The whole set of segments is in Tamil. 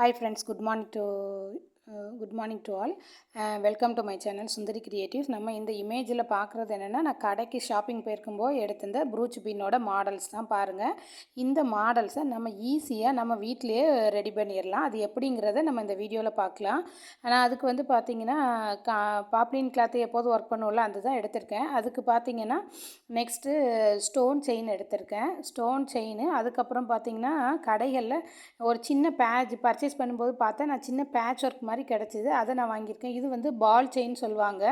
Hi friends, good morning to all. Welcome to my channel Sundari Creatives. நம்ம இந்த இமேஜில் பார்க்குறது என்னென்னா, நான் கடைக்கு ஷாப்பிங் போயிருக்கும்போது எடுத்திருந்த ப்ரூச் பின்னோட மாடல்ஸ் தான் பாருங்கள். இந்த மாடல்ஸை நம்ம ஈஸியாக நம்ம வீட்டிலையே ரெடி பண்ணிடலாம். அது எப்படிங்கிறத நம்ம இந்த வீடியோவில் பார்க்கலாம். ஆனால் அதுக்கு வந்து பார்த்திங்கன்னா பாப்ளின் கிளாத்து எப்போதும் ஒர்க் பண்ணுவோம்ல, அது தான் எடுத்திருக்கேன். அதுக்கு பார்த்திங்கன்னா நெக்ஸ்ட்டு ஸ்டோன் செயின் எடுத்திருக்கேன். ஸ்டோன் செயின் அதுக்கப்புறம் பார்த்திங்கன்னா கடைகளில் ஒரு சின்ன பர்ச்சேஸ் பண்ணும்போது பார்த்தேன், நான் சின்ன பேட்ச் ஒர்க் மாதிரி கிடச்சிது. அதை நான் வாங்கியிருக்கேன். இது வந்து பால் செயின் சொல்லுவாங்க.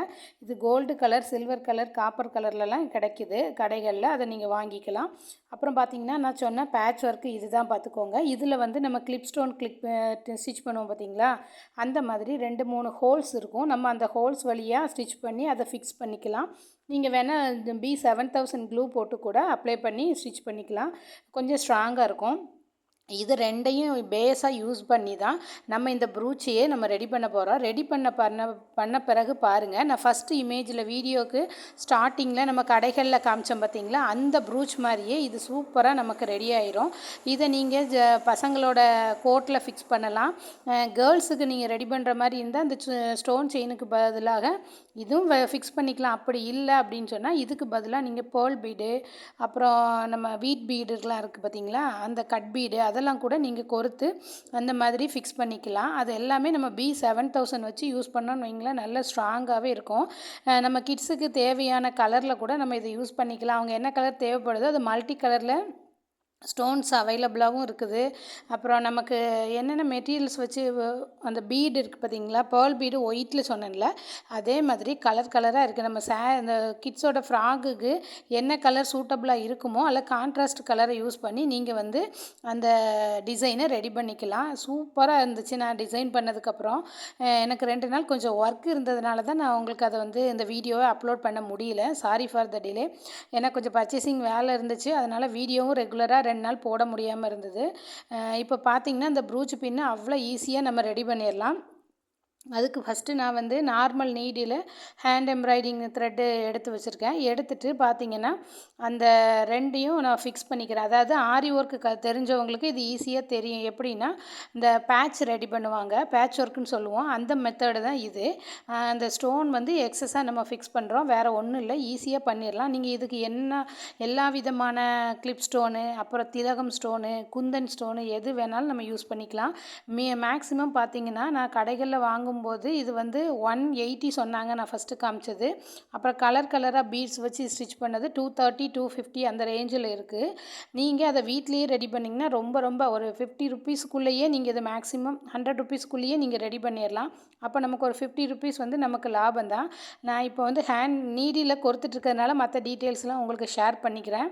இது gold colour, silver colour, copper கலர்லலாம் கிடைக்குது கடைகளில். அதை நீங்கள் வாங்கிக்கலாம். அப்புறம் பார்த்திங்கன்னா நான் சொன்ன பேட்ச் ஒர்க்கு இது தான் பார்த்துக்கோங்க. இதில் வந்து நம்ம ஸ்டோன் ஸ்டிச் பண்ணுவோம் பார்த்திங்களா, அந்த மாதிரி 2-3 ஹோல்ஸ் இருக்கும். நம்ம அந்த ஹோல்ஸ் வழியாக ஸ்டிச் பண்ணி அதை ஃபிக்ஸ் பண்ணிக்கலாம். நீங்கள் வேணால் B7000 க்ளூ போட்டு கூட அப்ளை பண்ணி ஸ்டிச் பண்ணிக்கலாம். கொஞ்சம் ஸ்ட்ராங்காக இருக்கும். இது ரெண்டையும் பேஸாக யூஸ் பண்ணி தான் நம்ம இந்த ப்ரூச்சியே நம்ம ரெடி பண்ண போகிறோம். ரெடி பண்ண பிறகு பாருங்கள், நான் ஃபஸ்ட்டு இமேஜில் வீடியோக்கு ஸ்டார்டிங்கில் நம்ம கடைகளில் காமிச்சோம் பார்த்திங்களா, அந்த ப்ரூச் மாதிரியே இது சூப்பராக நமக்கு ரெடி ஆயிரும். இதை நீங்கள் பசங்களோட கோட்டில் ஃபிக்ஸ் பண்ணலாம். கேர்ள்ஸுக்கு நீங்கள் ரெடி பண்ணுற மாதிரி இருந்தால் அந்த ஸ்டோன் செயினுக்கு பதிலாக இதுவும் ஃபிக்ஸ் பண்ணிக்கலாம். அப்படி இல்லை அப்படின்னு சொன்னால் இதுக்கு பதிலாக நீங்கள் பேர்ல் பீடு, அப்புறம் நம்ம வீட் பீடுலாம் இருக்குது பார்த்திங்களா, அந்த கட் பீடு அதெல்லாம் கூட நீங்கள் கோர்த்து அந்த மாதிரி ஃபிக்ஸ் பண்ணிக்கலாம். அது எல்லாமே நம்ம B7000 வச்சு யூஸ் பண்ணோன்னு வைங்களேன், நல்ல ஸ்ட்ராங்காகவே இருக்கும். நம்ம கிட்ஸுக்கு தேவையான கலரில் கூட நம்ம இதை யூஸ் பண்ணிக்கலாம். அவங்க என்ன கலர் தேவைப்படுதோ அது மல்டி கலரில் ஸ்டோன்ஸ் அவைலபிளாகவும் இருக்குது. அப்புறம் நமக்கு என்னென்ன மெட்டீரியல்ஸ் வச்சு அந்த பீடு இருக்குது பார்த்திங்களா, பேர்ல் பீடு ஒயிட்டில் சொன்னேன்ல, அதே மாதிரி கலர் கலராக இருக்குது. நம்ம இந்த கிட்ஸோட ஃப்ராகுக்கு என்ன கலர் சூட்டபுளாக இருக்குமோ அதில் கான்ட்ராஸ்ட் கலரை யூஸ் பண்ணி நீங்கள் வந்து அந்த டிசைனை ரெடி பண்ணிக்கலாம். சூப்பராக இருந்துச்சு. நான் டிசைன் பண்ணதுக்கப்புறம் எனக்கு 2 நாள் கொஞ்சம் ஒர்க் இருந்ததுனால தான் நான் உங்களுக்கு அதை வந்து இந்த வீடியோவை அப்லோட் பண்ண முடியல. Sorry for the delay. ஏன்னா கொஞ்சம் பர்ச்சேசிங் வேலை இருந்துச்சு. அதனால் வீடியோவும் ரெகுலராக 2 நாள் போட முடியாமல் இருந்தது. இப்போ பார்த்திங்கன்னா இந்த ப்ரூச் பின்னு அவ்வளோ ஈஸியாக நம்ம ரெடி பண்ணிடலாம். அதுக்கு ஃபஸ்ட்டு நான் வந்து normal needle hand embroidering thread எடுத்து வச்சுருக்கேன். எடுத்துகிட்டு பார்த்திங்கன்னா அந்த ரெண்டையும் நான் ஃபிக்ஸ் பண்ணிக்கிறேன். அதாவது ஆரி ஒர்க்கு தெரிஞ்சவங்களுக்கு இது ஈஸியாக தெரியும். எப்படின்னா இந்த பேட்ச் ரெடி பண்ணுவாங்க, பேட்ச் ஒர்க்குன்னு சொல்லுவோம், அந்த மெத்தடு தான் இது. அந்த ஸ்டோன் வந்து எக்ஸஸாக நம்ம ஃபிக்ஸ் பண்ணுறோம், வேறு ஒன்றும் இல்லை, ஈஸியாக பண்ணிடலாம். நீங்கள் இதுக்கு எல்லா விதமான கிளிப் ஸ்டோனு, அப்புறம் திலகம் ஸ்டோனு, குந்தன் ஸ்டோனு எது வேணாலும் நம்ம யூஸ் பண்ணிக்கலாம். மேக்ஸிமம் பார்த்திங்கன்னா நான் கடைகளில் வாங்கும்போது இது வந்து 180 சொன்னாங்க. நான் ஃபஸ்ட்டு காமிச்சது. அப்புறம் கலராக பீட்ஸ் வச்சு ஸ்டிச் பண்ணது 230, 250 அந்த ரேஞ்சில் இருக்குது. நீங்கள் அதை வீட்லேயே ரெடி பண்ணிங்கன்னா ரொம்ப ஒரு 50 ருப்பீஸ்க்குள்ளேயே நீங்கள் இதை மேக்ஸிமம் 100 ருப்பீஸ்க்குள்ளேயே நீங்கள் ரெடி பண்ணிடலாம். அப்போ நமக்கு ஒரு 50 ருப்பீஸ் வந்து நமக்கு லாபம் தான். நான் இப்போ வந்து ஹேண்ட் நீடியில் கொடுத்துட்ருக்கிறதுனால மற்ற டீட்டெயில்ஸ்லாம் உங்களுக்கு ஷேர் பண்ணிக்கிறேன்.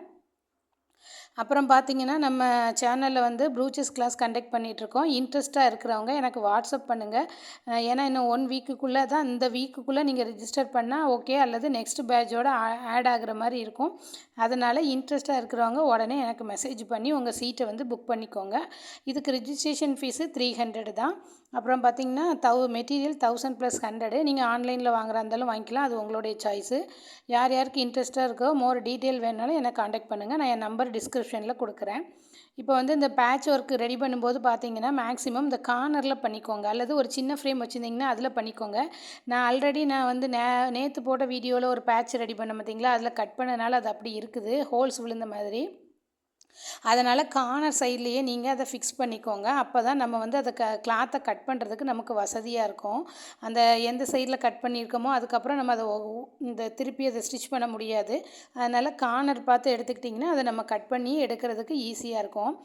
அப்புறம் பார்த்திங்கன்னா நம்ம சேனலில் வந்து ப்ரூச்சஸ் கிளாஸ் கண்டக்ட் பண்ணிகிட்ருக்கோம். இன்ட்ரெஸ்ட்டாக இருக்கிறவங்க எனக்கு வாட்ஸ்அப் பண்ணுங்கள். ஏன்னா இன்னும் 1 வீக்குக்குள்ளே தான், இந்த வீக்குக்குள்ளே நீங்கள் ரிஜிஸ்டர் பண்ணால் ஓகே, அல்லது நெக்ஸ்ட் பேட்சோட ஆட் ஆகிற மாதிரி இருக்கும். அதனால் இன்ட்ரெஸ்ட்டாக இருக்கிறவங்க உடனே எனக்கு மெசேஜ் பண்ணி உங்கள் சீட்டை வந்து புக் பண்ணிக்கோங்க. இதுக்கு ரிஜிஸ்ட்ரேஷன் ஃபீஸு 300 தான். அப்புறம் பார்த்திங்கன்னா மெட்டீரியல் 1000+100. நீங்கள் ஆன்லைனில் வாங்குறா இருந்தாலும் வாங்கிக்கலாம், அது உங்களுடைய சாய்ஸு. யாருக்கு இன்ட்ரெஸ்ட்டாக இருக்கோ, மோர் டீட்டெயில் வேணாலும் என்னை காண்டாக்ட் பண்ணுங்கள். நான் என் நம்பர் டிஸ்கிரிப்ஷனில் கொடுக்குறேன். இப்போ வந்து இந்த பேட்ச் ஒர்க்கு ரெடி பண்ணும்போது பார்த்திங்கன்னா மேக்ஸிமம் இந்த கார்னரில் பண்ணிக்கோங்க, அல்லது ஒரு சின்ன ஃப்ரேம் வச்சுருந்திங்கன்னா அதில் பண்ணிக்கோங்க. நான் வந்து நேற்று போட்ட வீடியோவில் ஒரு பேட்ச் ரெடி பண்ண பார்த்திங்களா, அதில் கட் பண்ணனால அது அப்படி இருக்குது, ஹோல்ஸ் விழுந்த மாதிரி. அதனால் கார்னர் சைட்லேயே நீங்கள் அதை ஃபிக்ஸ் பண்ணிக்கோங்க. அப்போ தான் நம்ம வந்து அதை கிளாத்தை கட் பண்ணுறதுக்கு நமக்கு வசதியாக இருக்கும். அந்த எந்த சைடில் கட் பண்ணியிருக்கோமோ அதுக்கப்புறம் நம்ம அதை திருப்பி அதை ஸ்டிச் பண்ண முடியாது. அதனால் கார்னர் பார்த்து எடுத்துக்கிட்டிங்கன்னா அதை நம்ம கட் பண்ணி எடுக்கிறதுக்கு ஈஸியாக இருக்கும்.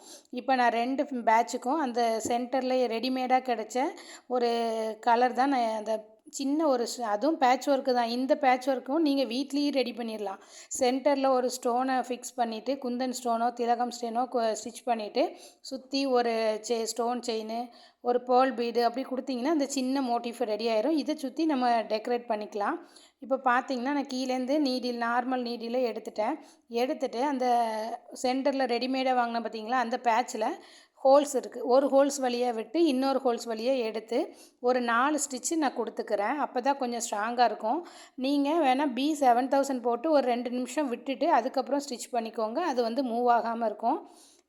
இப்போ நான் 2 பேட்சுக்கும் அந்த சென்டரில் ரெடிமேடாக கிடைச்ச ஒரு கலர் தான் நான் அந்த சின்ன ஒரு அதுவும் பேட்ச் ஒர்க்கு தான். இந்த பேட்ச் ஒர்க்கும் நீங்கள் வீட்லேயும் ரெடி பண்ணிடலாம். சென்டரில் ஒரு ஸ்டோனை ஃபிக்ஸ் பண்ணிவிட்டு, குந்தன் ஸ்டோனோ திலகம் ஸ்டோனோ ஸ்டிச் பண்ணிவிட்டு, சுற்றி ஒரு ஸ்டோன் செயின், ஒரு பேர்ல் பீடு அப்படி கொடுத்திங்கன்னா அந்த சின்ன மோட்டிஃப் ரெடி ஆயிரும். இதை சுற்றி நம்ம டெக்கரேட் பண்ணிக்கலாம். இப்போ பார்த்திங்கன்னா நான் கீழேருந்து நார்மல் நீடியில் எடுத்துகிட்டு அந்த சென்டரில் ரெடிமேடாக வாங்கினேன் பார்த்திங்களா, அந்த பேட்சில் ஹோல்ஸ் இருக்குது. ஒரு ஹோல்ஸ் வழியாக விட்டு இன்னொரு ஹோல்ஸ் வழியாக எடுத்து ஒரு 4 ஸ்டிச்சு நான் கொடுத்துக்கிறேன். அப்போ தான் கொஞ்சம் ஸ்ட்ராங்காக இருக்கும். நீங்கள் வேணால் B7000 போட்டு ஒரு 2 நிமிஷம் விட்டுட்டு அதுக்கப்புறம் ஸ்டிச் பண்ணிக்கோங்க. அது வந்து மூவ் ஆகாமல் இருக்கும்.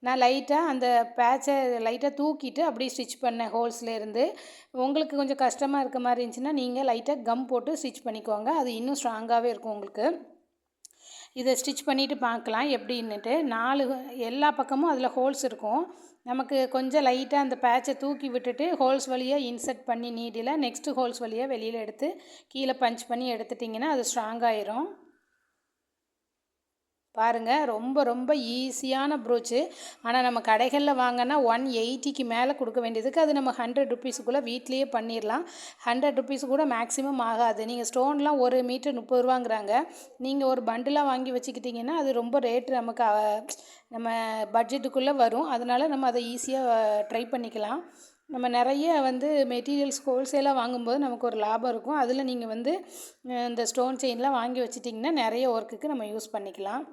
நான் லைட்டாக அந்த பேட்சை லைட்டாக தூக்கிட்டு அப்படியே ஸ்டிச் பண்ணேன் ஹோல்ஸ்லேருந்து. உங்களுக்கு கொஞ்சம் கஷ்டமாக இருக்க மாதிரி இருந்துச்சுன்னா நீங்கள் லைட்டாக கம் போட்டு ஸ்டிச் பண்ணிக்கோங்க. அது இன்னும் ஸ்ட்ராங்காகவே இருக்கும் உங்களுக்கு. இதை ஸ்டிச் பண்ணிவிட்டு பார்க்கலாம் எப்படின்னுட்டு. எல்லா பக்கமும் அதில் ஹோல்ஸ் இருக்கும். நமக்கு கொஞ்சம் லைட்டாக அந்த பேட்சை தூக்கி விட்டுட்டு ஹோல்ஸ் வழியாக இன்சர்ட் பண்ணி நீடில் நெக்ஸ்ட்டு ஹோல்ஸ் வழியாக வெளியில் எடுத்து கீழே பஞ்ச் பண்ணி எடுத்துட்டிங்கன்னா அது ஸ்ட்ராங்காயிரும். பாருங்கள், ரொம்ப ரொம்ப ஈஸியான ப்ரூச்சு. ஆனால் நம்ம கடைகளில் வாங்கினா 180க்கு மேலே கொடுக்க வேண்டியதுக்கு அது நம்ம 100 ருப்பீஸுக்குள்ளே வீட்லேயே பண்ணிடலாம். 100 ருப்பீஸ் கூட மேக்ஸிமம் ஆகாது. நீங்கள் ஸ்டோன்லாம் 1 மீட்டர் 30 ரூபாங்கிறாங்க. நீங்கள் ஒரு பண்டிலாக வாங்கி வச்சுக்கிட்டிங்கன்னா அது ரொம்ப ரேட்டு நமக்கு நம்ம பட்ஜெட்டுக்குள்ளே வரும். அதனால் நம்ம அதை ஈஸியாக ட்ரை பண்ணிக்கலாம். நம்ம நிறைய மெட்டீரியல்ஸ் ஹோல்சேலாக வாங்கும்போது நமக்கு ஒரு லாபம் இருக்கும். அதில் நீங்கள் இந்த ஸ்டோன் செயின்லாம் வாங்கி வச்சிட்டிங்கன்னா நிறைய ஒர்க்குக்கு நம்ம யூஸ் பண்ணிக்கலாம்.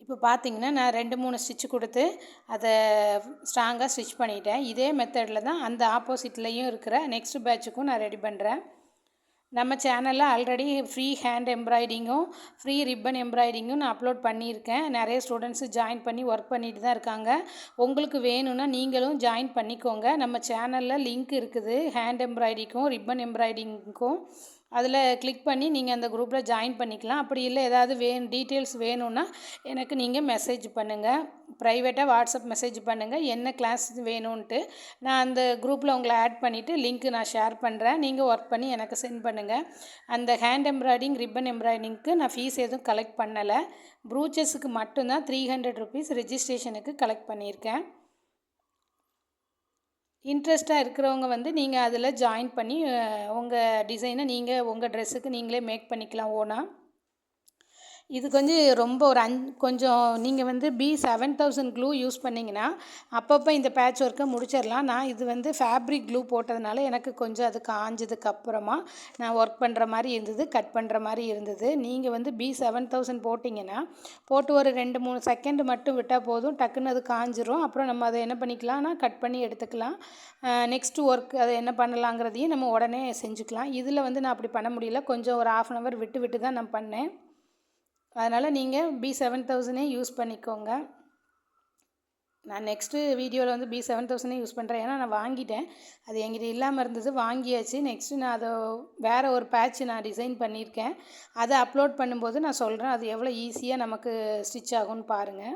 இப்போ பார்த்தீங்கன்னா நான் 2-3 ஸ்டிச்சு கொடுத்து அதை ஸ்ட்ராங்காக ஸ்டிச் பண்ணிட்டேன். இதே மெத்தடில் தான் அந்த ஆப்போசிட்லேயும் இருக்கிற நெக்ஸ்ட் பேட்சுக்கும் நான் ரெடி பண்ணுறேன். நம்ம சேனலில் ஆல்ரெடி ஃப்ரீ ஹேண்ட் எம்ப்ராய்டிங்கும் ஃப்ரீ ரிப்பன் எம்ப்ராய்டிங்கும் நான் அப்லோட் பண்ணியிருக்கேன். நிறைய ஸ்டூடெண்ட்ஸு ஜாயின் பண்ணி ஒர்க் பண்ணிட்டு தான் இருக்காங்க. உங்களுக்கு வேணும்னா நீங்களும் ஜாயின் பண்ணிக்கோங்க. நம்ம சேனலில் லிங்க் இருக்குது ஹேண்ட் எம்ப்ராய்டிங்க்கும் ரிப்பன் எம்ப்ராய்டிங்க்கும். அதில் கிளிக் பண்ணி நீங்கள் அந்த குரூப்பில் ஜாயின் பண்ணிக்கலாம். அப்படி இல்லை ஏதாவது டீட்டெயில்ஸ் வேணும்னா எனக்கு நீங்கள் மெசேஜ் பண்ணுங்கள். ப்ரைவேட்டாக வாட்ஸ்அப் மெசேஜ் பண்ணுங்கள் என்ன கிளாஸ் வேணும்ன்ட்டு. நான் அந்த குரூப்பில் உங்களை ஆட் பண்ணிவிட்டு லிங்க்கு நான் ஷேர் பண்ணுறேன். நீங்கள் ஒர்க் பண்ணி எனக்கு சென்ட் பண்ணுங்கள். அந்த ஹேண்ட் எம்ப்ராய்டிங் ரிப்பன் எம்ப்ராய்டிங்க்கு நான் ஃபீஸ் எதுவும் கலெக்ட் பண்ணலை. ப்ரூச்சஸுக்கு மட்டும்தான் 300 ருப்பீஸ் ரெஜிஸ்ட்ரேஷனுக்கு கலெக்ட் பண்ணியிருக்கேன். இன்ட்ரெஸ்ட்டாக இருக்கிறவங்க நீங்கள் அதில் ஜாயின் பண்ணி உங்கள் டிசைனை நீங்கள் உங்கள் ட்ரெஸ்ஸுக்கு நீங்களே மேக் பண்ணிக்கலாம் ஓனாக. இது ரொம்ப ஒரு கொஞ்சம் நீங்கள் B7000 க்ளூ யூஸ் பண்ணிங்கன்னா அப்பப்போ இந்த பேட்ச் ஒர்க்கை முடிச்சிடலாம். நான் இது ஃபேப்ரிக் க்ளூ போட்டதுனால எனக்கு கொஞ்சம் அது காஞ்சதுக்கப்புறமா நான் ஒர்க் பண்ணுற மாதிரி இருந்தது, கட் பண்ணுற மாதிரி இருந்தது. நீங்கள் B7000 போட்டிங்கன்னா போட்டு ஒரு 2-3 செகண்ட் மட்டும் விட்டால் போதும், டக்குன்னு அது காஞ்சிரும். அப்புறம் நம்ம அதை என்ன பண்ணிக்கலாம்னா கட் பண்ணி எடுத்துக்கலாம். நெக்ஸ்ட்டு ஒர்க் அதை என்ன பண்ணலாங்கிறதையும் நம்ம உடனே செஞ்சுக்கலாம். இதில் நான் அப்படி பண்ண முடியல, கொஞ்சம் ஒரு 1/2 hour விட்டு விட்டு தான் நான் பண்ணேன். அதனால் நீங்கள் B7000 யூஸ் பண்ணிக்கோங்க. நான் நெக்ஸ்ட்டு வீடியோவில் B7000 யூஸ் பண்ணுறேன். ஏன்னா நான் வாங்கிட்டேன், அது என்கிட்ட இல்லாமல் இருந்தது, வாங்கியாச்சு. நெக்ஸ்ட்டு நான் அதை வேறு ஒரு பேட்ச் நான் டிசைன் பண்ணியிருக்கேன். அதை அப்லோட் பண்ணும்போது நான் சொல்கிறேன் அது எவ்வளோ ஈஸியாக நமக்கு ஸ்டிச் ஆகும்னு பாருங்கள்.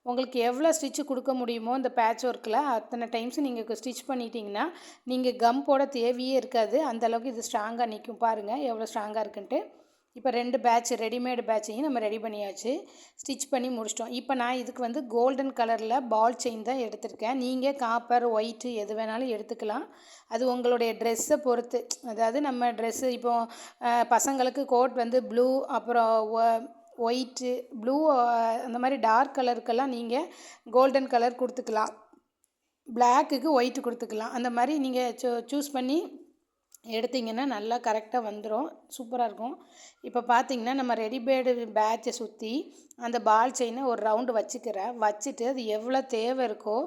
உங்களுக்கு எவ்வளோ ஸ்டிச்சு கொடுக்க முடியுமோ இந்த பேட்ச் ஒர்க்கில் அத்தனை டைம்ஸ் நீங்கள் ஸ்டிச் பண்ணிட்டீங்கன்னா நீங்கள் கம் போட தேவையே இருக்காது. அந்தளவுக்கு இது ஸ்ட்ராங்காக நிற்கும். பாருங்கள் எவ்வளோ ஸ்ட்ராங்காக இருக்குன்ட்டு. இப்போ 2 பேட்ச் ரெடிமேடு பேட்சையும் நம்ம ரெடி பண்ணியாச்சு, ஸ்டிச் பண்ணி முடிச்சிட்டோம். இப்போ நான் இதுக்கு கோல்டன் கலரில் பால் செயின் தான் எடுத்திருக்கேன். நீங்கள் காப்பர், ஒயிட்டு எது வேணாலும் எடுத்துக்கலாம். அது உங்களுடைய ட்ரெஸ்ஸை பொறுத்து. அதாவது நம்ம ட்ரெஸ்ஸு இப்போது பசங்களுக்கு கோட் ப்ளூ, அப்புறம் ஒயிட்டு, ப்ளூ, அந்த மாதிரி டார்க் கலருக்கெல்லாம் நீங்கள் கோல்டன் கலர் கொடுத்துக்கலாம். பிளாக்குக்கு ஒயிட்டு கொடுத்துக்கலாம். அந்த மாதிரி நீங்கள் சூஸ் பண்ணி எடுத்திங்கன்னா நல்லா கரெக்டாக வந்துடும், சூப்பராக இருக்கும். இப்போ பார்த்திங்கன்னா நம்ம ரெடிமேடு பேட்சை சுற்றி அந்த பால் செயினை ஒரு ரவுண்டு வச்சுட்டு அது எவ்வளோ தேவை இருக்கோ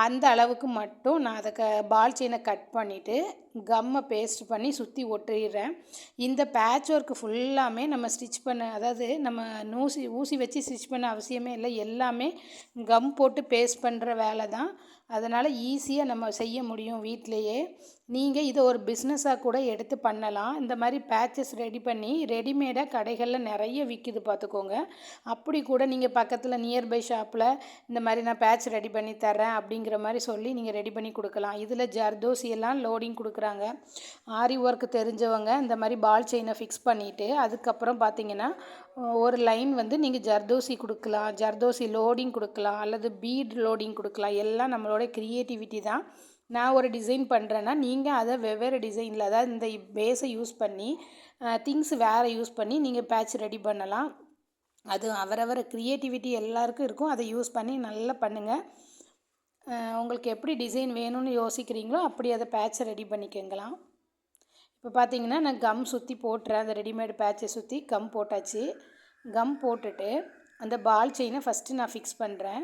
அந்த அளவுக்கு மட்டும் நான் அதை பால் செயினை கட் பண்ணிவிட்டு கம்மை பேஸ்ட் பண்ணி சுற்றி ஒட்டிடுறேன். இந்த பேட்ச் ஒர்க்கு ஃபுல்லாமே நம்ம ஸ்டிச் பண்ண, அதாவது நம்ம ஊசி வச்சு ஸ்டிச் பண்ண அவசியமே இல்லை, எல்லாமே கம் போட்டு பேஸ்ட் பண்ணுற வேலை தான். அதனால் ஈஸியாக நம்ம செய்ய முடியும் வீட்டிலையே. நீங்கள் இதை ஒரு பிஸ்னஸாக கூட எடுத்து பண்ணலாம். இந்த மாதிரி பேட்சஸ் ரெடி பண்ணி ரெடிமேடாக கடைகளில் நிறைய விற்கிது பார்த்துக்கோங்க. அப்படி கூட நீங்கள் பக்கத்தில் நியர்பை ஷாப்பில் இந்த மாதிரி நான் பேட்ச் ரெடி பண்ணி தரேன் அப்படிங்கிற மாதிரி சொல்லி நீங்கள் ரெடி பண்ணி கொடுக்கலாம். இதில் ஜர்தோசி எல்லாம் லோடிங் கொடுக்குறாங்க. ஆரி ஒர்க் தெரிஞ்சவங்க இந்த மாதிரி பால் செயினை ஃபிக்ஸ் பண்ணிவிட்டு அதுக்கப்புறம் பார்த்தீங்கன்னா ஒரு லைன் நீங்கள் ஜர்தோசி கொடுக்கலாம், ஜர்தோசி லோடிங் கொடுக்கலாம், அல்லது பீட் லோடிங் கொடுக்கலாம். எல்லாம் நம்மளோட க்ரியேட்டிவிட்டி தான். நான் ஒரு டிசைன் பண்ணுறேன்னா நீங்கள் அதை வெவ்வேறு டிசைனில், அதாவது இந்த பேஸை யூஸ் பண்ணி திங்ஸ் வேறு யூஸ் பண்ணி நீங்கள் பேட்ச் ரெடி பண்ணலாம். அது அவரவர் க்ரியேட்டிவிட்டி எல்லாருக்கும் இருக்கும். அதை யூஸ் பண்ணி நல்லா பண்ணுங்கள். உங்களுக்கு எப்படி டிசைன் வேணும்னு யோசிக்கிறீங்களோ அப்படி அதை பேட்சை ரெடி பண்ணிக்கங்களாம். இப்போ பார்த்தீங்கன்னா நான் கம் சுற்றி போட்டுறேன். அந்த ரெடிமேடு பேட்சை சுற்றி கம் போட்டாச்சு. கம் போட்டுட்டு அந்த பால் செயினை ஃபஸ்ட்டு நான் ஃபிக்ஸ் பண்ணுறேன்.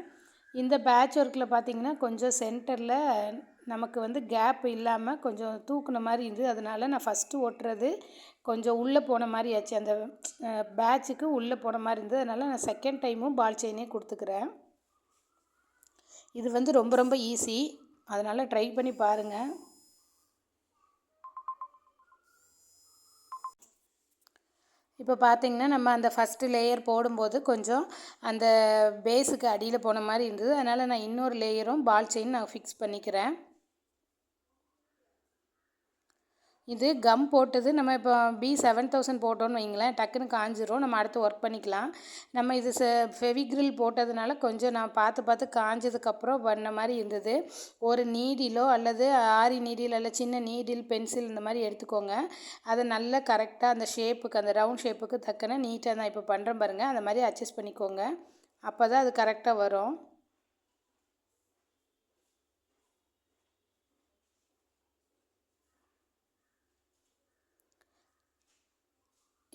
இந்த பேட்ச் ஒர்க்கில் பார்த்தீங்கன்னா கொஞ்சம் சென்டரில் நமக்கு கேப் இல்லாமல் கொஞ்சம் தூக்குன மாதிரி இருந்தது. அதனால் நான் ஃபஸ்ட்டு ஒட்டுறது கொஞ்சம் உள்ளே போன மாதிரி ஆச்சு, அந்த பேட்சுக்கு உள்ளே போன மாதிரி இருந்தது. அதனால் நான் செகண்ட் டைமும் பால் செயினே கொடுத்துக்கிறேன். இது வந்து ரொம்ப ரொம்ப ஈஸி, அதனால் ட்ரை பண்ணி பாருங்கள். இப்போ பார்த்தீங்கன்னா நம்ம அந்த ஃபஸ்ட்டு லேயர் போடும்போது கொஞ்சம் அந்த பேஸுக்கு அடியில் போன மாதிரி இருந்தது. அதனால் நான் இன்னொரு லேயரும் பால் செயின் நான் ஃபிக்ஸ் பண்ணிக்கிறேன். இது கம் போட்டது நம்ம இப்போ B7000 போட்டோன்னு வைங்களேன், டக்குன்னு காஞ்சிரும். நம்ம அடுத்து ஒர்க் பண்ணிக்கலாம். நம்ம இது ஃபெவிக்ரில் போட்டதுனால கொஞ்சம் நான் பார்த்து பார்த்து காஞ்சதுக்கப்புறம் பண்ண மாதிரி இருந்தது. ஒரு நீடிலோ அல்லது ஆரி நீடில் அல்ல சின்ன நீடில் பென்சில் இந்த மாதிரி எடுத்துக்கோங்க. அதை நல்லா கரெக்டாக அந்த ஷேப்புக்கு அந்த ரவுண்ட் ஷேப்புக்கு தக்கன நீட்டாக நான் இப்போ பண்ணுறேன் பாருங்கள், அந்த மாதிரி அட்ஜஸ்ட் பண்ணிக்கோங்க. அப்போ தான் அது கரெக்டாக வரும்.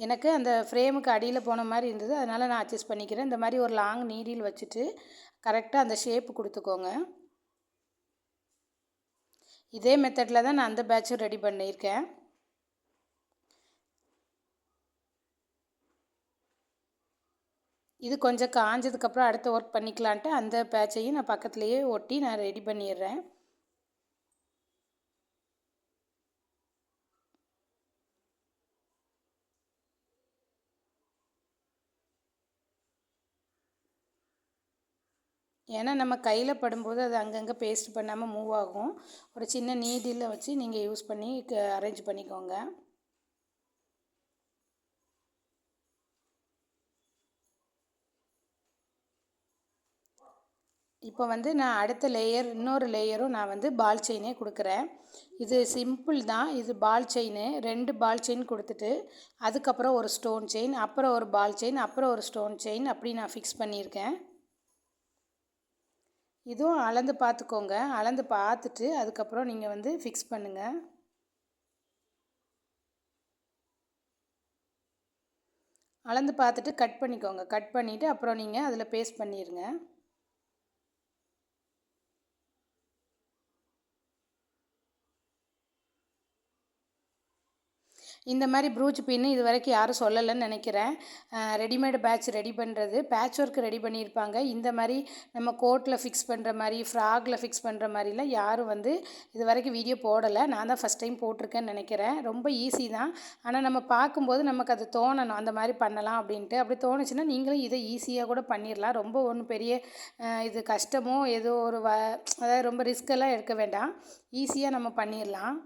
எனக்கு அந்த ஃப்ரேமுக்கு அடியில் போன மாதிரி இருந்தது, அதனால் நான் அட்ஜஸ்ட் பண்ணிக்கிறேன். இந்த மாதிரி ஒரு லாங் நீடில் வச்சுட்டு கரெக்டாக அந்த ஷேப்பு கொடுத்துக்கோங்க. இதே மெத்தடில் தான் நான் அந்த பேட்சும் ரெடி பண்ணியிருக்கேன். இது கொஞ்சம் காஞ்சதுக்கப்புறம் அடுத்த ஒர்க் பண்ணிக்கலான்ட்டு அந்த பேட்சையும் நான் பக்கத்துலேயே ஒட்டி நான் ரெடி பண்ணிடுறேன். ஏன்னா நம்ம கையில் படும்போது அது அங்கங்கே பேஸ்ட் பண்ணாமல் மூவ் ஆகும். ஒரு சின்ன நீடில் வச்சு நீங்கள் யூஸ் பண்ணி அரேஞ்ச் பண்ணிக்கோங்க. இப்போ வந்து நான் அடுத்த லேயர் இன்னொரு லேயரும் நான் வந்து பால் செயினே கொடுக்குறேன். இது சிம்பிள் தான். இது பால் செயின் 2 பால் செயின் கொடுத்துட்டு அதுக்கப்புறம் ஒரு ஸ்டோன் செயின், அப்புறம் ஒரு பால் செயின், அப்புறம் ஒரு ஸ்டோன் செயின் அப்படி நான் ஃபிக்ஸ் பண்ணியிருக்கேன். இதுவும் அளந்து பார்த்துக்கோங்க. அளந்து பார்த்துட்டு அதுக்கப்புறம் நீங்கள் வந்து ஃபிக்ஸ் பண்ணுங்கள். அளந்து பார்த்துட்டு கட் பண்ணிக்கோங்க. கட் பண்ணிவிட்டு அப்புறம் நீங்கள் அதில் பேஸ்ட் பண்ணிடுங்க. இந்த மாதிரி ப்ரூச் பின்னு இது வரைக்கும் யாரும் சொல்லலைன்னு நினைக்கிறேன். ரெடிமேடு பேட்ச் ரெடி பண்ணுறது பேட்ச் ஒர்க் ரெடி பண்ணியிருப்பாங்க. இந்த மாதிரி நம்ம கோட்டில் ஃபிக்ஸ் பண்ணுற மாதிரி ஃப்ராகில் ஃபிக்ஸ் பண்ணுற மாதிரிலாம் யாரும் வந்து இது வரைக்கும் வீடியோ போடலை. நான் தான் ஃபஸ்ட் டைம் போட்டிருக்கேன்னு நினைக்கிறேன். ரொம்ப ஈஸி தான். ஆனால் நம்ம பார்க்கும்போது நமக்கு அது தோணணும் அந்த மாதிரி பண்ணலாம் அப்படின்ட்டு. அப்படி தோணுச்சுன்னா நீங்களும் இதை ஈஸியாக கூட பண்ணிடலாம். ரொம்ப ஒன்றும் பெரிய இது கஷ்டமோ ஏதோ ஒரு அதாவது ரொம்ப ரிஸ்க்கெல்லாம் எடுக்க வேண்டாம். ஈஸியாக நம்ம பண்ணிடலாம்.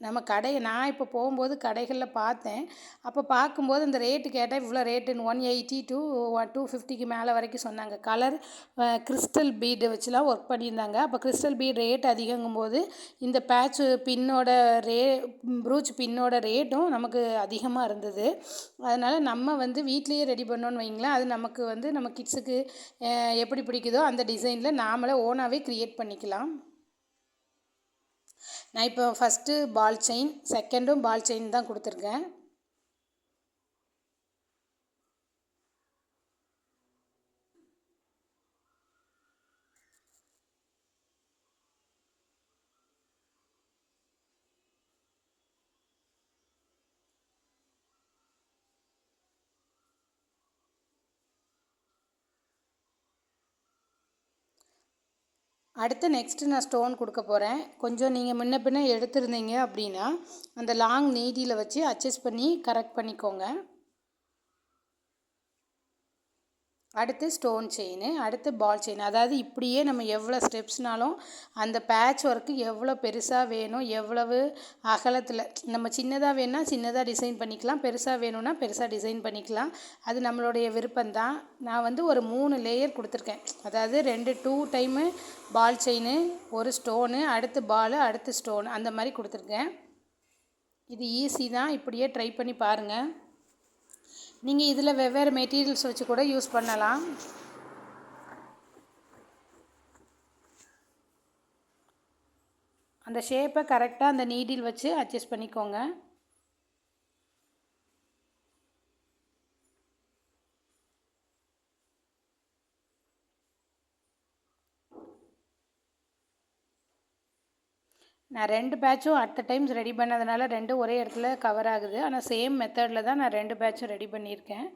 நம்ம நான் இப்போ போகும்போது கடைகளில் பார்த்தேன். அப்போ பார்க்கும்போது அந்த ரேட்டு கேட்டால் இவ்வளோ ரேட்டுன்னு 180 to 250க்கு மேலே வரைக்கும் சொன்னாங்க. கலர் கிறிஸ்டல் பீடு வச்சுலாம் ஒர்க் பண்ணியிருந்தாங்க. அப்போ கிறிஸ்டல் பீட் ரேட் அதிகங்கும்போது இந்த பேட்ச் பின்னோட ப்ரூச் பின்னோட ரேட்டும் நமக்கு அதிகமாக இருந்தது. அதனால் நம்ம வந்து வீட்லேயே ரெடி பண்ணோன்னு வைங்களேன், அது நமக்கு வந்து நம்ம கிட்ஸுக்கு எப்படி பிடிக்குதோ அந்த டிசைனில் நாமளே ஓனாகவே க்ரியேட் பண்ணிக்கலாம். நான் இப்போ ஃபஸ்ட்டு பால் செயின், செகண்டும் பால் செயின் தான் கொடுத்துருக்கேன். அடுத்து நெக்ஸ்ட்டு நான் ஸ்டோன் கொடுக்க போகிறேன். கொஞ்சம் நீங்கள் முன்ன பின்ன எடுத்திருந்தீங்க அப்படின்னா அந்த லாங் நீடியில் வச்சு அட்ஜஸ்ட் பண்ணி கரெக்ட் பண்ணிக்கோங்க. அடுத்து ஸ்டோன் செயின், அடுத்து பால் செயின். அதாவது இப்படியே நம்ம எவ்வளோ ஸ்டெப்ஸ்னாலும் அந்த பேட்ச் ஒர்க்கு எவ்வளோ பெருசாக வேணும், எவ்வளவு அகலத்தில் நம்ம சின்னதாக வேணும்னா சின்னதாக டிசைன் பண்ணிக்கலாம், பெருசாக வேணும்னா பெருசாக டிசைன் பண்ணிக்கலாம். அது நம்மளுடைய விருப்பம்தான். நான் வந்து ஒரு 3 லேயர் கொடுத்துருக்கேன். அதாவது 2 டைமு பால் செயின், ஒரு ஸ்டோனு, அடுத்து பால், அடுத்து ஸ்டோன் அந்த மாதிரி கொடுத்துருக்கேன். இது ஈஸி தான். இப்படியே ட்ரை பண்ணி பாருங்கள். நீங்கள் இதில் வெவ்வேறு மெட்டீரியல்ஸ் வச்சு கூட யூஸ் பண்ணலாம். அந்த ஷேப்பை கரெக்டாக அந்த நீடில் வச்சு அட்ஜஸ்ட் பண்ணிக்கோங்க. நான் 2 பேட்சும் அட் அ டைம்ஸ் ரெடி பண்ணதுனால 2 ஒரே இடத்துல கவர் ஆகுது. ஆனால் சேம் மெத்தடில் தான் நான் 2 பேட்சும் ரெடி பண்ணியிருக்கேன்.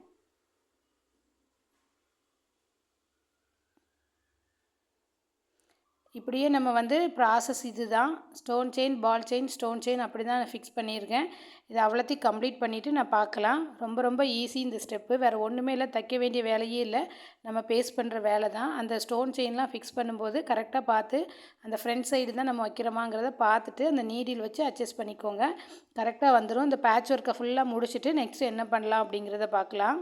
இப்படியே நம்ம வந்து ப்ராசஸ் இது தான். Stone chain, ball chain, stone chain அப்படி தான் நான் ஃபிக்ஸ் பண்ணியிருக்கேன். இது அவ்வளோத்தையும் கம்ப்ளீட் பண்ணிவிட்டு நான் பார்க்கலாம். ரொம்ப ரொம்ப ஈஸி இந்த ஸ்டெப்பு. வேறு ஒன்றுமே இல்லை, தைக்க வேண்டிய வேலையே இல்லை. நம்ம பேஸ்ட் பண்ணுற வேலை தான். அந்த ஸ்டோன் செயின்லாம் ஃபிக்ஸ் பண்ணும்போது கரெக்டாக பார்த்து அந்த ஃப்ரண்ட் சைடு தான் நம்ம வைக்கிறோமாங்கிறத பார்த்துட்டு அந்த நீடில் வச்சு அட்ஜஸ்ட் பண்ணிக்கோங்க. கரெக்டாக வந்துடும். இந்த பேட்ச் ஒர்க்கை ஃபுல்லாக முடிச்சுட்டு நெக்ஸ்ட் என்ன பண்ணலாம் அப்படிங்கிறத பார்க்கலாம்.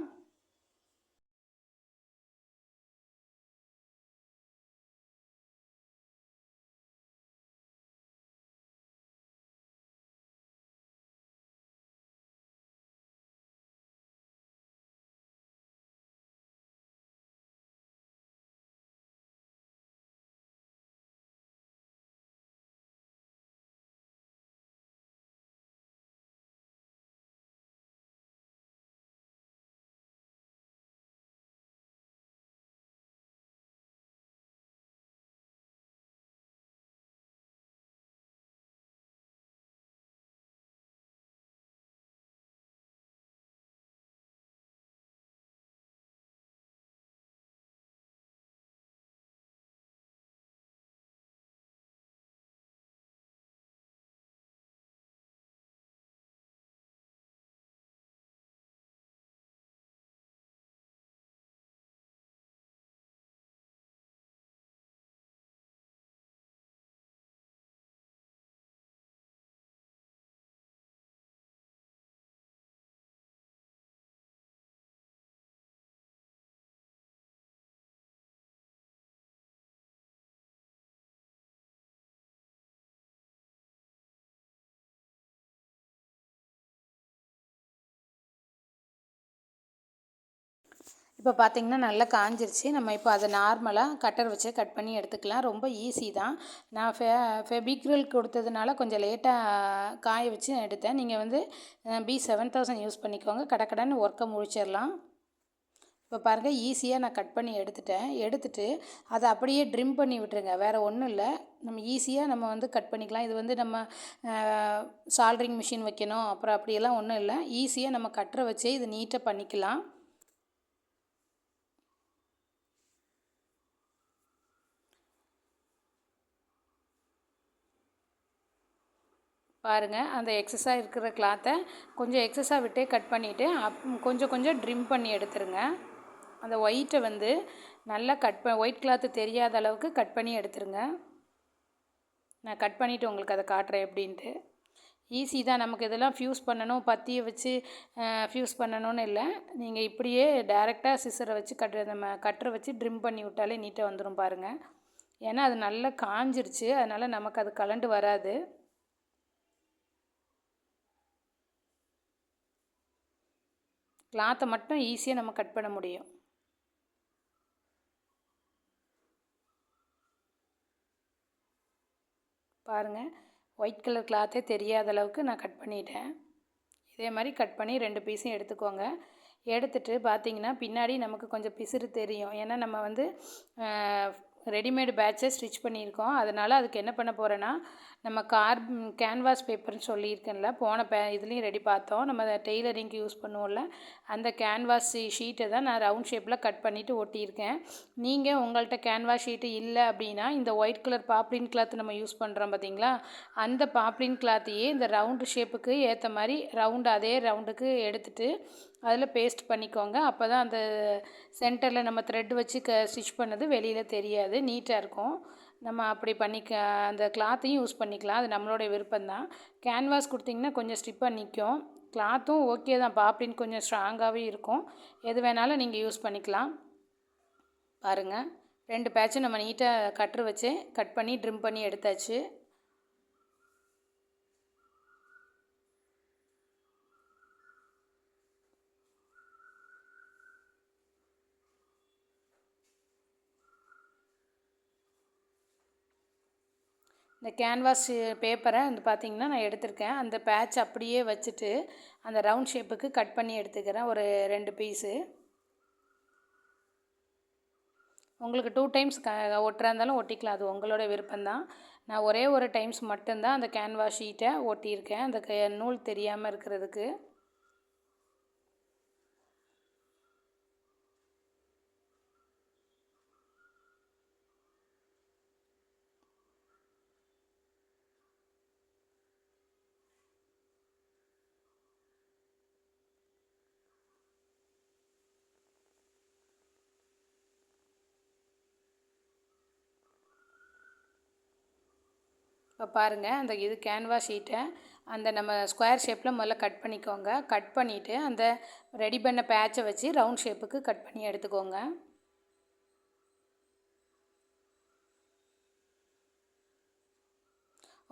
இப்போ பார்த்திங்கன்னா நல்லா காஞ்சிருச்சு. நம்ம இப்போ அதை நார்மலாக கட்டர் வச்சு கட் பண்ணி எடுத்துக்கலாம். ரொம்ப ஈஸி தான். நான் ஃபெவிக்ரில் கொடுத்ததுனால கொஞ்சம் லேட்டாக காய வச்சு எடுத்தேன். நீங்கள் வந்து B7000 யூஸ் பண்ணிக்கோங்க. கடன்னு ஒர்க்கை முடிச்சிடலாம். இப்போ பாருங்கள், ஈஸியாக நான் கட் பண்ணி எடுத்துட்டு அதை அப்படியே ட்ரிம் பண்ணி விட்டுருங்க. வேறு ஒன்றும் இல்லை, நம்ம ஈஸியாக நம்ம வந்து கட் பண்ணிக்கலாம். இது வந்து நம்ம சால்ட்ரிங் மிஷின் வைக்கணும் அப்புறம் அப்படியெல்லாம் ஒன்றும் இல்லை. ஈஸியாக நம்ம கட்டரை வச்சே இது நீட்டாக பண்ணிக்கலாம். பாருங்கள், அந்த எக்ஸஸாக இருக்கிற கிளாத்தை கொஞ்சம் எக்ஸஸாக விட்டே கட் பண்ணிவிட்டு கொஞ்சம் கொஞ்சம் ட்ரிம் பண்ணி எடுத்துருங்க. அந்த ஒயிட்டை வந்து நல்லா ஒயிட் கிளாத்து தெரியாத அளவுக்கு கட் பண்ணி எடுத்துருங்க. நான் கட் பண்ணிவிட்டு உங்களுக்கு அதை காட்டுறேன் எப்படின்ட்டு. ஈஸி தான். நமக்கு இதெல்லாம் ஃப்யூஸ் பண்ணணும், பத்தியை வச்சு ஃப்யூஸ் பண்ணணும்னு இல்லை. நீங்கள் இப்படியே டைரெக்டாக சிசரை வச்சு நம்ம கட்டரை வச்சு ட்ரிம் பண்ணி விட்டாலே நீட்டாக வந்துடும் பாருங்கள். ஏன்னா அது நல்லா காஞ்சிருச்சு, அதனால் நமக்கு அது கலண்டு வராது. கிளாத்தை மட்டும் ஈஸியாக நம்ம கட் பண்ண முடியும். பாருங்கள், ஒயிட் கலர் கிளாத்தே தெரியாத அளவுக்கு நான் கட் பண்ணிட்டேன். இதே மாதிரி கட் பண்ணி 2 பீஸையும் எடுத்துக்கோங்க. எடுத்துகிட்டு பார்த்திங்கன்னா பின்னாடி நமக்கு கொஞ்சம் பிசுறு தெரியும். ஏன்னா நம்ம வந்து ரெடிமேடு பேட்சை ஸ்டிச் பண்ணியிருக்கோம். அதனால் அதுக்கு என்ன பண்ண போகிறேன்னா, நம்ம கேன்வாஸ் பேப்பர்னு சொல்லியிருக்கேன்ல, போன இதுலேயும் ரெடி பார்த்தோம். நம்ம டெய்லரிங்க்கு யூஸ் பண்ணுவோம்ல, அந்த கேன்வாஸ் ஷீட்டை தான் நான் ரவுண்ட் ஷேப்பில் கட் பண்ணிவிட்டு ஒட்டியிருக்கேன். நீங்கள் உங்கள்கிட்ட கேன்வாஸ் ஷீட்டு இல்லை அப்படின்னா, இந்த ஒயிட் கலர் பாப்ளின் கிளாத் நம்ம யூஸ் பண்ணுறோம் பார்த்திங்களா, அந்த பாப்ளின் கிளாத்தையே இந்த ரவுண்டு ஷேப்புக்கு ஏற்ற மாதிரி அதே ரவுண்டுக்கு எடுத்துகிட்டு அதில் பேஸ்ட் பண்ணிக்கோங்க. அப்போ தான் அந்த சென்டரில் நம்ம த்ரெட் வச்சு ஸ்டிச் பண்ணது வெளியில் தெரியாது, நீட்டாக இருக்கும். நம்ம அப்படி அந்த கிளாத்தையும் யூஸ் பண்ணிக்கலாம். அது நம்மளோட விருப்பம்தான். கேன்வாஸ் கொடுத்திங்கன்னா கொஞ்சம் ஸ்டிப்பாக நிற்கும். கிளாத்தும் ஓகே தான், பாப்ளின் கொஞ்சம் ஸ்ட்ராங்காகவே இருக்கும். எது வேணாலும் நீங்கள் யூஸ் பண்ணிக்கலாம். பாருங்கள், 2 பேட்சும் நம்ம நீட்டாக கட்ரு வச்சு கட் பண்ணி ட்ரிம் பண்ணி எடுத்தாச்சு. இந்த கேன்வாஸ் பேப்பரை வந்து பார்த்திங்கன்னா நான் எடுத்திருக்கேன். அந்த பேட்ச் அப்படியே வச்சுட்டு அந்த ரவுண்ட் ஷேப்புக்கு கட் பண்ணி எடுத்துக்கிறேன். ஒரு 2 பீஸு. உங்களுக்கு 2 டைம்ஸ் ஒட்டுறா இருந்தாலும் ஒட்டிக்கலாம், அது உங்களோட விருப்பம்தான். நான் ஒரே ஒரு டைம்ஸ் மட்டும்தான் அந்த கேன்வாஸ் ஷீட்டை ஒட்டியிருக்கேன், அந்த நூல் தெரியாமல் இருக்கிறதுக்கு. இப்போ பாருங்கள், அந்த இது கேன்வாஸ் ஷீட்டை அந்த நம்ம ஸ்கொயர் ஷேப்பில் முதல்ல கட் பண்ணிக்கோங்க. கட் பண்ணிவிட்டு அந்த ரெடி பண்ண பேட்சை வச்சு ரவுண்ட் ஷேப்புக்கு கட் பண்ணி எடுத்துக்கோங்க.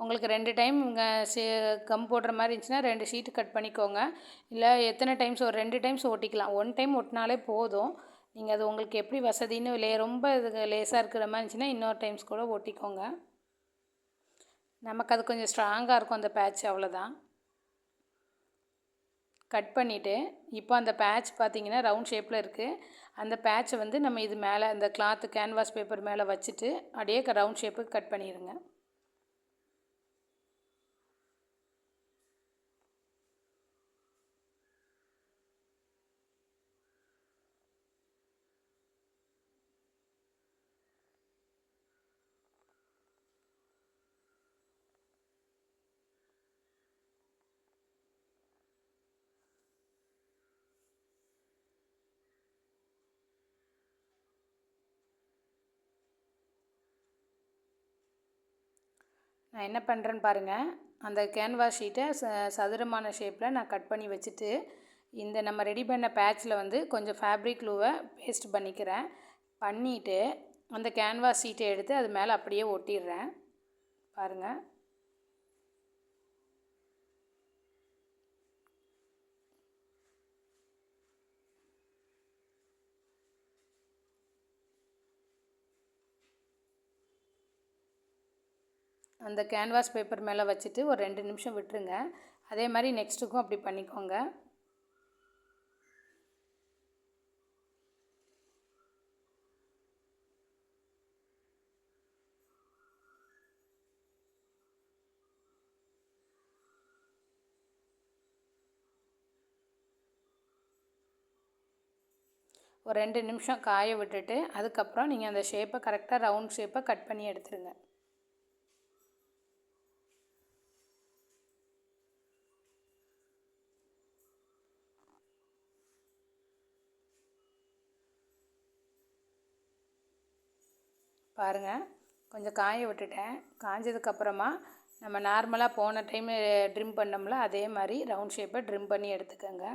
உங்களுக்கு 2 டைம் கம் போடுற மாதிரி இருந்துச்சுன்னா 2 ஷீட்டு கட் பண்ணிக்கோங்க. இல்லை எத்தனை டைம்ஸ், ஒரு 2 டைம்ஸ் ஒட்டிக்கலாம். 1 டைம் ஒட்டினாலே போதும். நீங்கள் அது உங்களுக்கு எப்படி வசதின்னு ரொம்ப இது லேசாக இருக்கிற மாதிரி இருந்துச்சுன்னா இன்னொரு டைம்ஸ் கூட ஒட்டிக்கோங்க. நமக்கு அது கொஞ்சம் ஸ்ட்ராங்காக இருக்கும் அந்த பேட்ச், அவ்வளோதான். கட் பண்ணிவிட்டு இப்போ அந்த பேட்ச் பார்த்திங்கன்னா ரவுண்ட் ஷேப்பில் இருக்குது. அந்த பேட்சை வந்து நம்ம இது மேலே அந்த கிளாத்து கேன்வாஸ் பேப்பர் மேலே வச்சுட்டு அப்படியே ரவுண்ட் ஷேப்புக்கு கட் பண்ணிடுங்க. நான் என்ன பண்ணுறேன்னு பாருங்கள். அந்த கேன்வாஸ் ஷீட்டை சதுரமான ஷேப்பில் நான் கட் பண்ணி வச்சுட்டு இந்த நம்ம ரெடி பண்ண பேட்சில் வந்து கொஞ்சம் ஃபேப்ரிக் க்ளூவை பேஸ்ட் பண்ணிவிட்டு அந்த கேன்வாஸ் ஷீட்டை எடுத்து அது மேலே அப்படியே ஒட்டிடுறேன். பாருங்கள். அந்த கேன்வாஸ் பேப்பர் மேலே வச்சுட்டு ஒரு 2 நிமிஷம் விட்டுருங்க. அதே மாதிரி நெக்ஸ்ட்டுக்கும் அப்படி பண்ணிக்கோங்க. ஒரு 2 நிமிஷம் காய விட்டுட்டு அதுக்கப்புறம் நீங்கள் அந்த ஷேப்பை கரெக்டாக ரவுண்ட் ஷேப்பை கட் பண்ணி எடுத்துருங்க. பாருங்கள், கொஞ்சம் காய விட்டுட்டேன். காஞ்சதுக்கப்புறமா நம்ம நார்மலாக போன டைம் ட்ரிம் பண்ணோம்ல அதே மாதிரி ரவுண்ட் ஷேப்பை ட்ரிம் பண்ணி எடுத்துக்கோங்க.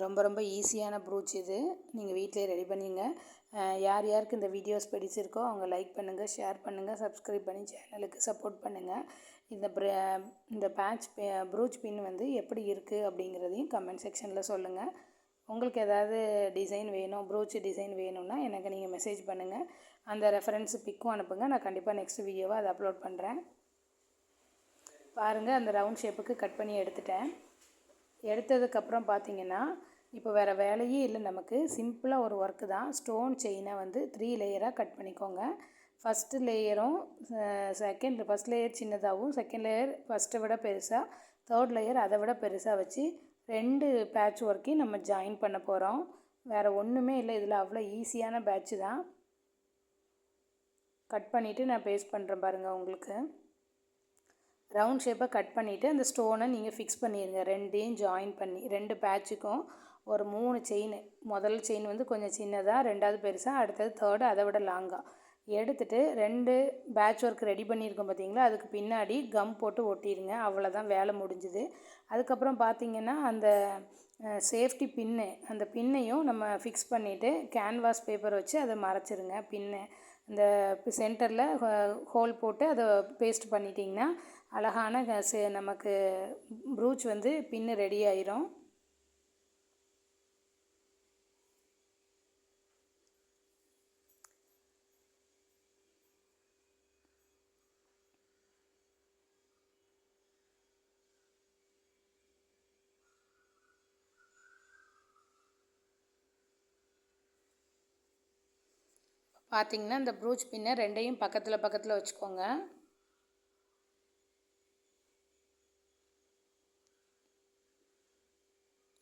ரொம்ப ரொம்ப ஈஸியான ப்ரூச் இது. நீங்கள் வீட்டிலே ரெடி பண்ணிங்க. யார் யாருக்கு இந்த வீடியோஸ் பிடிச்சிருக்கோ அவங்க லைக் பண்ணுங்கள், ஷேர் பண்ணுங்கள், சப்ஸ்கிரைப் பண்ணி சேனலுக்கு சப்போர்ட் பண்ணுங்கள். இந்த ப்ரூச் பின் வந்து எப்படி இருக்குது அப்படிங்கிறதையும் கமெண்ட் செக்ஷனில் சொல்லுங்கள். உங்களுக்கு ஏதாவது டிசைன் வேணும், ப்ரூச் டிசைன் வேணும்னா எனக்கு நீங்கள் மெசேஜ் பண்ணுங்கள். அந்த ரெஃபரன்ஸ் பிக்கும் அனுப்புங்க. நான் கண்டிப்பாக நெக்ஸ்ட் வீடியோவை அதை அப்லோட் பண்ணுறேன். பாருங்கள், அந்த ரவுண்ட் ஷேப்புக்கு கட் பண்ணி எடுத்ததுக்கப்புறம் பார்த்திங்கன்னா இப்போ வேறு வேலையே இல்லை. நமக்கு சிம்பிளாக ஒரு ஒர்க்கு தான். ஸ்டோன் செயினை வந்து 3 லேயராக கட் பண்ணிக்கோங்க. ஃபஸ்ட் லேயர் சின்னதாகவும், செகண்ட் லேயர் ஃபஸ்ட்டை விட பெருசாக, தேர்ட் லேயர் அதை விட பெருசாக வச்சு 2 பேட்ச் ஒர்க்கையும் நம்ம ஜாயின் பண்ண போகிறோம். வேறு ஒன்றுமே இல்லை இதில். அவ்வளோ ஈஸியான பேட்ச்சு தான். கட் பண்ணிவிட்டு நான் பேஸ்ட் பண்ணுறேன் பாருங்கள். உங்களுக்கு ரவுண்ட் ஷேப்பை கட் பண்ணிவிட்டு அந்த ஸ்டோனை நீங்கள் ஃபிக்ஸ் பண்ணிடுங்க. 2யும் ஜாயின் பண்ணி 2 பேட்சுக்கும் ஒரு 3 செயின். முதல் செயின் வந்து கொஞ்சம் சின்னதாக, 2வது பெருசாக, அடுத்தது தேர்டு அதை விட லாங்காக எடுத்துகிட்டு 2 பேட்ச் ஒர்க் ரெடி பண்ணியிருக்கோம் பார்த்தீங்களா, அதுக்கு பின்னாடி கம் போட்டு ஒட்டிடுங்க. அவ்வளோதான், வேலை முடிஞ்சுது. அதுக்கப்புறம் பார்த்திங்கன்னா அந்த சேஃப்டி அந்த பின்னையும் நம்ம ஃபிக்ஸ் பண்ணிவிட்டு கேன்வாஸ் பேப்பர் வச்சு அதை மறைச்சிருங்க. இந்த சென்டரில் ஹோல் போட்டு அதை பேஸ்ட் பண்ணிட்டிங்கன்னா அழகான நமக்கு ப்ரூச் வந்து பின்னு ரெடி ஆயிரும். பார்த்திங்கன்னா இந்த ப்ரூச் பின்னை 2யும் பக்கத்தில் வச்சுக்கோங்க.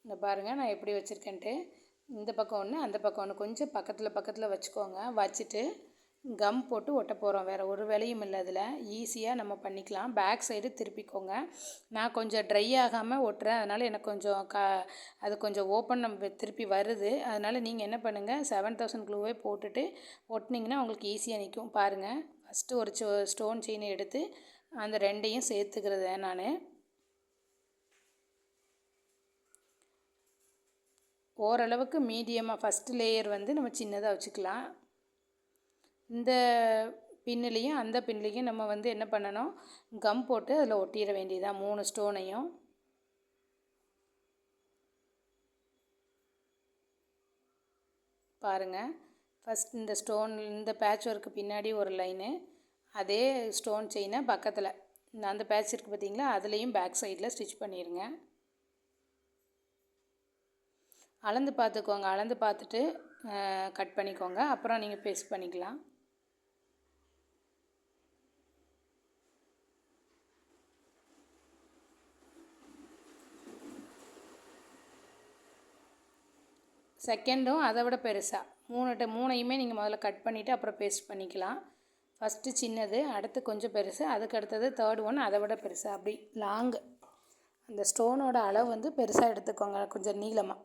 இந்த பாருங்கள் நான் எப்படி வச்சுருக்கேன்ட்டு. இந்த பக்கம் ஒன்று, அந்த பக்கம் ஒன்று, கொஞ்சம் பக்கத்தில் வச்சுக்கோங்க. வச்சுட்டு கம் போட்டு ஒட்ட போகிறோம். வேறு ஒரு வேலையும் இல்லை. அதில் ஈஸியாக நம்ம பண்ணிக்கலாம். பேக் சைடு திருப்பிக்கோங்க. நான் கொஞ்சம் ட்ரை ஆகாமல் ஒட்டுறேன், அதனால் எனக்கு கொஞ்சம் அது கொஞ்சம் ஓப்பன் நம்ம திருப்பி வருது. அதனால் நீங்கள் என்ன பண்ணுங்கள், 7000 க்ளூவே போட்டுட்டு ஒட்டினீங்கன்னா உங்களுக்கு ஈஸியாக நிற்கும். பாருங்கள், ஃபஸ்ட்டு ஒரு ஸ்டோன் செயினை எடுத்து அந்த ரெண்டையும் சேர்த்துக்கிறது. நான் ஓரளவுக்கு மீடியமாக ஃபஸ்ட்டு லேயர் வந்து நம்ம சின்னதாக வச்சுக்கலாம். இந்த பின்னுலேயும் அந்த பின்லேயும் நம்ம வந்து என்ன பண்ணணும், கம் போட்டு அதில் ஒட்டிட வேண்டியதான் 3 ஸ்டோனையும். பாருங்கள், ஃபஸ்ட் இந்த ஸ்டோன் இந்த பேட்ச் ஒர்க்கு பின்னாடி ஒரு லைனு, அதே ஸ்டோன் செயினை பக்கத்தில் அந்த பேட்ச் இருக்குது பார்த்திங்களா, அதுலேயும் பேக் சைடில் ஸ்டிச் பண்ணிடுங்க. அளந்து பார்த்துக்கோங்க, அளந்து பார்த்துட்டு கட் பண்ணிக்கோங்க. அப்புறம் நீங்கள் பேஸ்ட் பண்ணிக்கலாம். செகண்டும் அதை விட பெருசாக மூணையுமே நீங்கள் முதல்ல கட் பண்ணிவிட்டு அப்புறம் பேஸ்ட் பண்ணிக்கலாம். ஃபஸ்ட்டு சின்னது, அடுத்து கொஞ்சம் பெருசு, அதுக்கு அடுத்தது தேர்ட் ஒன் அதை விட பெருசாக, அப்படி லாங்கு அந்த ஸ்டோனோட அளவு வந்து பெருசாக எடுத்துக்கோங்க, கொஞ்சம் நீளமாக.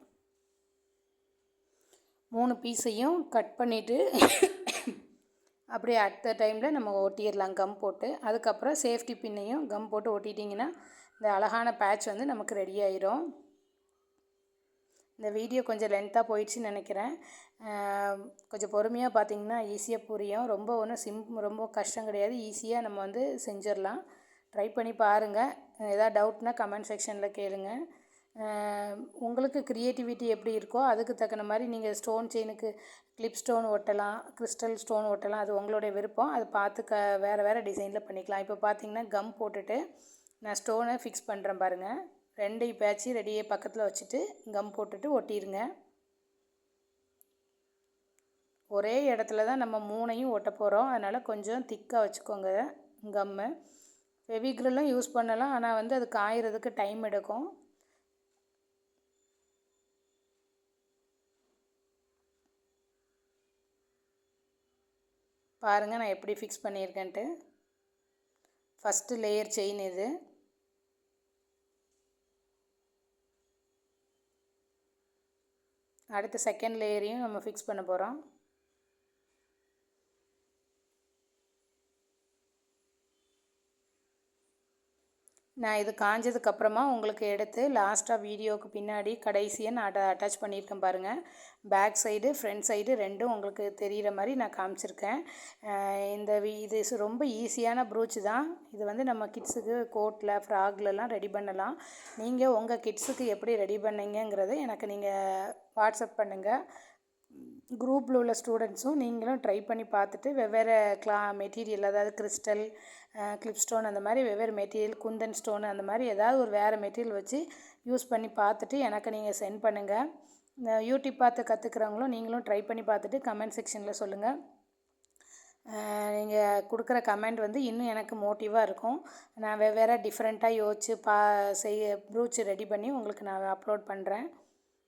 3 பீஸையும் கட் பண்ணிவிட்டு அப்படியே அடுத்த டைமில் நம்ம ஒட்டிடலாம் கம் போட்டு. அதுக்கப்புறம் சேஃப்டி பின்னையும் கம் போட்டு ஒட்டிட்டிங்கன்னா இந்த அழகான பேட்ச் வந்து நமக்கு ரெடி ஆயிரும். இந்த வீடியோ கொஞ்சம் லென்த்தாக போயிடுச்சுன்னு நினைக்கிறேன். கொஞ்சம் பொறுமையாக பார்த்திங்கன்னா ஈஸியாக புரியும். ரொம்ப ஒன்றும் ரொம்ப கஷ்டம் கிடையாது. ஈஸியாக நம்ம வந்து செஞ்சிடலாம். ட்ரை பண்ணி பாருங்கள். எதாவது டவுட்னால் கமெண்ட் செக்ஷனில் கேளுங்க. உங்களுக்கு க்ரியேட்டிவிட்டி எப்படி இருக்கோ அதுக்கு தக்கன மாதிரி நீங்கள் ஸ்டோன் செயினுக்கு கிளிப் ஸ்டோன் ஒட்டலாம், கிறிஸ்டல் ஸ்டோன் ஒட்டலாம். அது உங்களுடைய விருப்பம். அது பார்த்து வேறு டிசைனில் பண்ணிக்கலாம். இப்போ பார்த்திங்கன்னா கம் போட்டுட்டு நான் ஸ்டோனை ஃபிக்ஸ் பண்ணுறேன் பாருங்கள். 2 பேட்சி ரெடியே பக்கத்தில் வச்சுட்டு கம் போட்டுட்டு ஒட்டிடுங்க. ஒரே இடத்துல தான் நம்ம 3ஐயும் ஒட்ட போகிறோம். அதனால் கொஞ்சம் திக்காக வச்சுக்கோங்க கம்மு. ஃபெவிக்ரிலும் யூஸ் பண்ணலாம், ஆனால் வந்து அது காயறதுக்கு டைம் எடுக்கும். பாருங்கள் நான் எப்படி ஃபிக்ஸ் பண்ணியிருக்கேன்ட்டு. ஃபஸ்ட்டு லேயர் செயின் இது. அடுத்த செகண்ட் லேயரையும் நம்ம ஃபிக்ஸ் பண்ண போகிறோம். நான் இது காஞ்சதுக்கப்புறமா உங்களுக்கு எடுத்து லாஸ்ட்டாக வீடியோவுக்கு பின்னாடி கடைசியாக நான் அட்டாச் பண்ணியிருக்கேன் பாருங்கள். பேக் சைடு ஃப்ரண்ட் சைடு ரெண்டும் உங்களுக்கு தெரிகிற மாதிரி நான் காமிச்சிருக்கேன். இது ரொம்ப ஈஸியான ப்ரூச் தான். இது வந்து நம்ம கிட்ஸுக்கு கோட்டில் ஃப்ராக்லலாம் ரெடி பண்ணலாம். நீங்கள் உங்கள் கிட்ஸுக்கு எப்படி ரெடி பண்ணீங்கங்கிறத எனக்கு நீங்கள் வாட்ஸ்அப் பண்ணுங்கள். குரூப்பில் உள்ள ஸ்டூடெண்ட்ஸும் நீங்களும் ட்ரை பண்ணி பார்த்துட்டு வெவ்வேறு மெட்டீரியல், அதாவது கிறிஸ்டல், கிளிப் ஸ்டோன், அந்த மாதிரி வெவ்வேறு மெட்டீரியல், குந்தன் ஸ்டோன், அந்த மாதிரி ஏதாவது ஒரு வேறு மெட்டீரியல் வச்சு யூஸ் பண்ணி பார்த்துட்டு எனக்கு நீங்கள் சென்ட் பண்ணுங்கள். யூடியூப் பார்த்து கற்றுக்கிறவங்களும் நீங்களும் ட்ரை பண்ணி பார்த்துட்டு கமெண்ட் செக்ஷனில் சொல்லுங்கள். நீங்கள் கொடுக்குற கமெண்ட் வந்து இன்னும் எனக்கு மோட்டிவாக இருக்கும். நான் வெவ்வேறு டிஃப்ரெண்ட்டாக யோசித்து ப்ரூச் ரெடி பண்ணி உங்களுக்கு நான் அப்லோட் பண்ணுறேன்.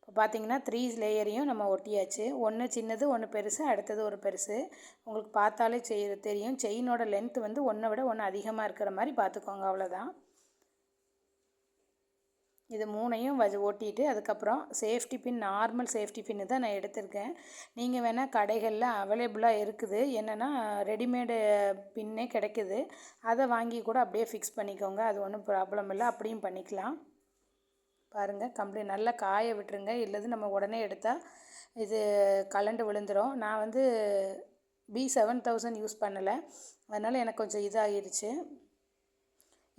இப்போ பார்த்திங்கன்னா 3 லேயரையும் நம்ம ஒட்டியாச்சு. ஒன்று சின்னது, ஒன்று பெருசு, அடுத்தது ஒரு பெருசு. உங்களுக்கு பார்த்தாலே தெரியும். செயினோட லென்த் வந்து ஒன்றை விட ஒன்று அதிகமாக இருக்கிற மாதிரி பார்த்துக்கோங்க, அவ்வளோதான். இது 3ஐயும் ஒட்டிட்டு அதுக்கப்புறம் சேஃப்டி பின், நார்மல் சேஃப்டி பின்னு தான் நான் எடுத்திருக்கேன். நீங்கள் வேணால் கடைகளில் அவைலபிளாக இருக்குது, என்னென்னா ரெடிமேடு பின்னே கிடைக்குது. அதை வாங்கி கூட அப்படியே ஃபிக்ஸ் பண்ணிக்கோங்க, அது ஒன்றும் ப்ராப்ளம் இல்லை, அப்படியும் பண்ணிக்கலாம். பாருங்கள், கம்ப்ளீட் நல்லா காய விட்டுருங்க, இல்லது நம்ம உடனே எடுத்தால் இது கலண்டு விழுந்துடும். நான் வந்து B7000 யூஸ் பண்ணலை, அதனால் எனக்கு கொஞ்சம் இதாகிடுச்சு.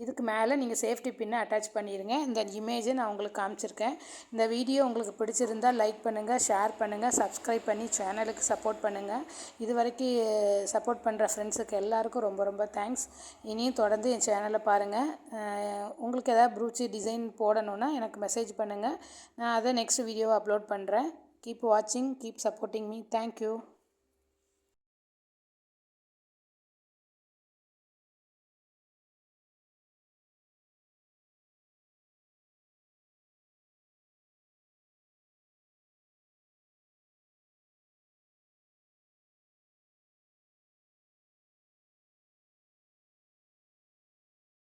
இதுக்கு மேலே நீங்கள் சேஃப்டி பின்னை அட்டாச் பண்ணிடுங்க. இந்த இமேஜை நான் உங்களுக்கு காமிச்சிருக்கேன். இந்த வீடியோ உங்களுக்கு பிடிச்சிருந்தால் லைக் பண்ணுங்கள், ஷேர் பண்ணுங்கள், சப்ஸ்கிரைப் பண்ணி சேனலுக்கு சப்போர்ட் பண்ணுங்கள். இது வரைக்கும் சப்போர்ட் பண்ணுற ஃப்ரெண்ட்ஸுக்கு எல்லாருக்கும் ரொம்ப ரொம்ப தேங்க்ஸ். இனியும் தொடர்ந்து என் சேனலை பாருங்கள். உங்களுக்கு எதாவது ப்ரூச்சி டிசைன் போடணுன்னா எனக்கு மெசேஜ் பண்ணுங்கள். நான் அதை நெக்ஸ்ட் வீடியோவை அப்லோட் பண்ணுறேன். கீப் வாட்சிங், கீப் சப்போர்ட்டிங் மீ. தேங்க்யூ.